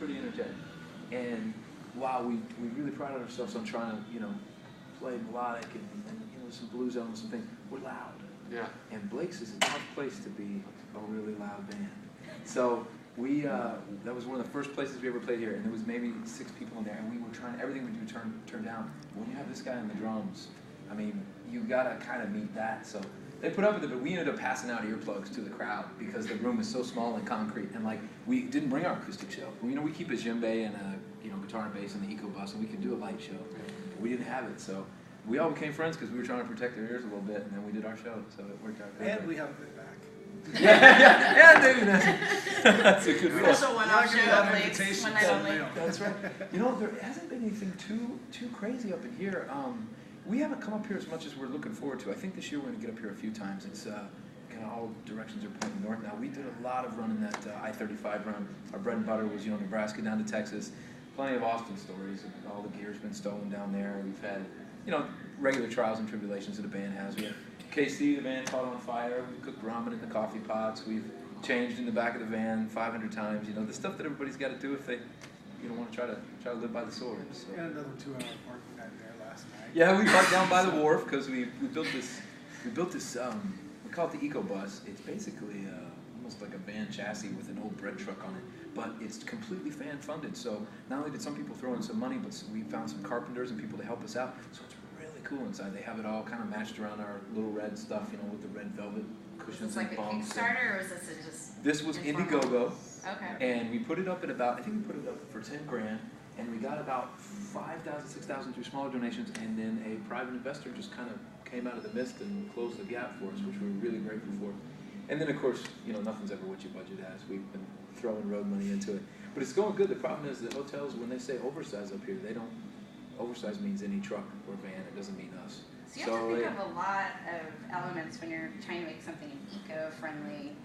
pretty energetic. And while we really prided ourselves on trying to, play melodic and some blues elements and things, we're loud. Yeah. And Blake's is a tough place to be a really loud band. So we, that was one of the first places we ever played here, and there was maybe 6 people in there, and we were trying, everything we do turn down. When you have this guy on the drums, I mean, you gotta kind of meet that. So they put up with it, but we ended up passing out earplugs to the crowd because the room is so small and concrete, and like, we didn't bring our acoustic show. We keep a djembe and a, guitar and bass and the eco bus, and we can do a light show. We didn't have it, so we all became friends because we were trying to protect their ears a little bit, and then we did our show, so it worked out good. And we have a bit back. Yeah, David, that's a good We one. also went off show at Blake's one night only. That's right. There hasn't been anything too crazy up in here. We haven't come up here as much as we're looking forward to. I think this year we're going to get up here a few times. It's kind of all directions are pointing north now. We did a lot of running that I-35 run. Our bread and butter was Nebraska down to Texas. Plenty of Austin stories. All the gear's been stolen down there. We've had regular trials and tribulations that the band has. We had KC, the band caught on fire. We cooked ramen in the coffee pots. We've changed in the back of the van 500 times. The stuff that everybody's got to do if they want to try to live by the sword. So. We had another 2-hour parking night there last night. Yeah, we got down by the wharf because we built this. We we call it the eco bus. It's basically almost like a van chassis with an old bread truck on it, but it's completely fan funded. So not only did some people throw in some money, but we found some carpenters and people to help us out. So it's really cool inside. They have it all kind of matched around our little red stuff, with the red velvet cushions and bumps. Is this like a Kickstarter, or was this just? This was informal? Indiegogo. Okay. And we put it up at I think we put it up for 10 grand, and we got about 5,000, 6,000 through smaller donations, and then a private investor just kind of came out of the mist and closed the gap for us, which we're really grateful for. And then, of course, nothing's ever what your budget has. We've been throwing road money into it. But it's going good. The problem is that hotels, when they say oversize up here, they don't, oversize means any truck or van. It doesn't mean us. So you have to think of a lot of elements when you're trying to make something an eco-friendly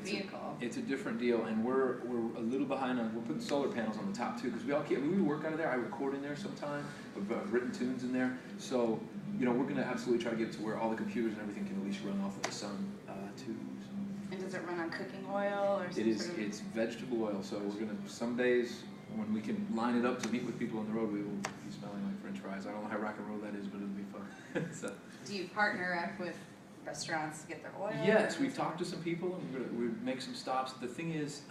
vehicle. It's a different deal, and we're a little behind on. We're putting solar panels on the top too, because we all can't. We work out of there. I record in there sometime. I've written tunes in there. So we're going to absolutely try to get it to where all the computers and everything can at least run off of the sun too. So. And does it run on cooking oil or something? It's vegetable oil. So we're going to some days when we can line it up to meet with people on the road, we will be smelling like French fries. I don't know how rock and roll that is, but it'll be fun. So. Do you partner up with restaurants to get their oil? Yes, we've talked to some people, and we make some stops. The thing is,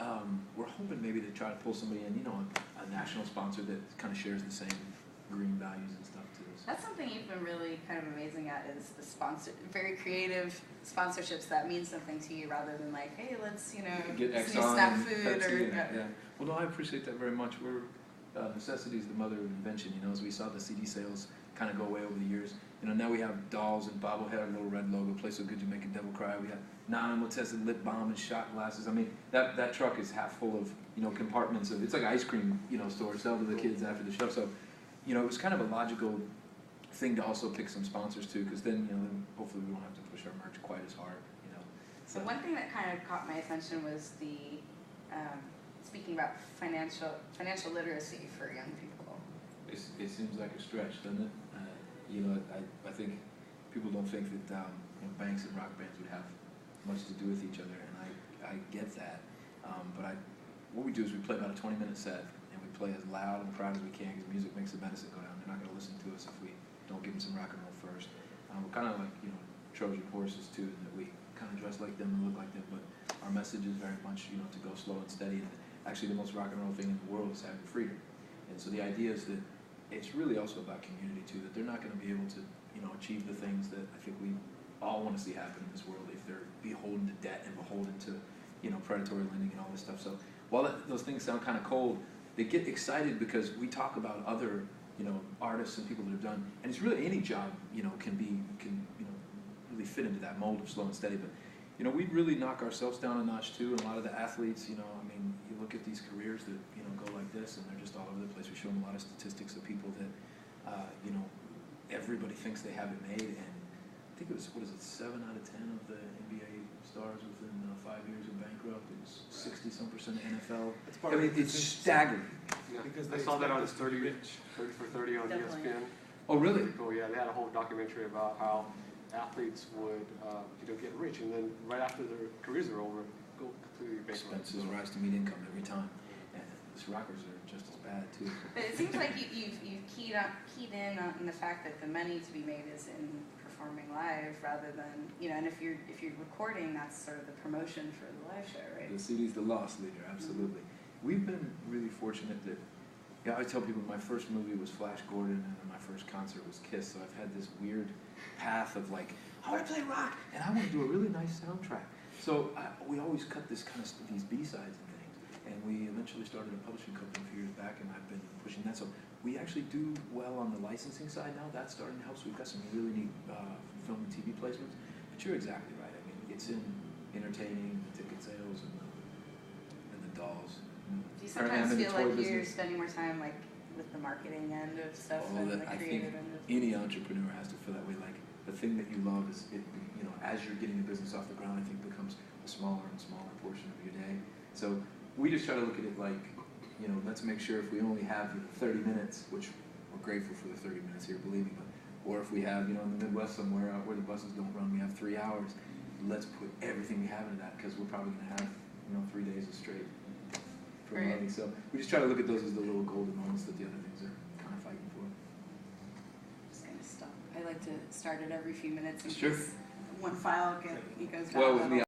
we're hoping maybe to try to pull somebody in, a national sponsor that kind of shares the same green values and stuff too. So. That's something you've been really kind of amazing at, is the very creative sponsorships that mean something to you, rather than like, hey, let's get X snap on food Pepsi or yeah. Well, no, I appreciate that very much. We're necessity is the mother of invention. As we saw the CD sales kind of go away over the years. Now we have dolls and bobblehead, our little red logo, Play So Good You Make a Devil Cry. We have non-animal tested lip balm and shot glasses. I mean, that truck is half full of, compartments of, it's like an ice cream, store, sell to the kids after the show. So, it was kind of a logical thing to also pick some sponsors too, because then, then hopefully we won't have to push our merch quite as hard, So one thing that kind of caught my attention was the, speaking about financial literacy for young people. It seems like a stretch, doesn't it? I think people don't think that banks and rock bands would have much to do with each other, and I get that. But what we do is we play about a 20-minute set, and we play as loud and proud as we can, because music makes the medicine go down. They're not going to listen to us if we don't give them some rock and roll first. We're kind of like Trojan horses too, in that we kind of dress like them and look like them, but our message is very much to go slow and steady. And actually, the most rock and roll thing in the world is having freedom. And so the idea is that it's really also about community too, that they're not going to be able to achieve the things that I think we all want to see happen in this world if they're beholden to debt and beholden to predatory lending and all this stuff. So while those things sound kind of cold, they get excited because we talk about other artists and people that have done, and it's really any job can really fit into that mold of slow and steady. But we'd really knock ourselves down a notch too, and a lot of the athletes, you look at these careers that go like this, and they're just all over the place. We show them a lot of statistics of people that everybody thinks they have it made, and I think it was 7 out of 10 of the NBA stars within 5 years of bankrupt. It was 60-some% NFL. It's staggering. Yeah. Because I saw that on 30 for 30 on Definitely. ESPN. Oh, really? Oh yeah, they had a whole documentary about how athletes would get rich, and then right after their careers are over, go completely bankrupt. Expenses rise to meet income every time. And these rockers are just as bad too. But it seems like you've keyed in on the fact that the money to be made is in performing live rather than, you know, and if you're recording, that's sort of the promotion for the live show, right? The CD's the loss leader, absolutely. We've been really fortunate that, I tell people my first movie was Flash Gordon and then my first concert was Kiss, so I've had this weird path of like, I want to play rock and I want to do a really nice soundtrack. So we always cut this kind of these B-sides and things, and we eventually started a publishing company a few years back, and I've been pushing that. So we actually do well on the licensing side now. That's starting to help. So we've got some really neat film and TV placements. But you're exactly right. I mean, it's in entertaining, the ticket sales, and the dolls. Do you sometimes and the feel toy like you're business. spending more time like with the marketing end of stuff All than that, the I think creative end of any entrepreneur has to feel that way. Like the thing that you love is, as you're getting the business off the ground, I think becomes a smaller and smaller portion of your day. So we just try to look at it like, let's make sure if we only have 30 minutes, which we're grateful for the 30 minutes here, believe me, but, or if we have, in the Midwest somewhere out where the buses don't run, we have 3 hours, let's put everything we have into that because we're probably going to have, 3 days of straight promoting. So we just try to look at those as the little golden moments that the other things are kind of fighting for. just kind of stuff. I like to start it every few minutes in Sure. case one file goes down. Well, with me,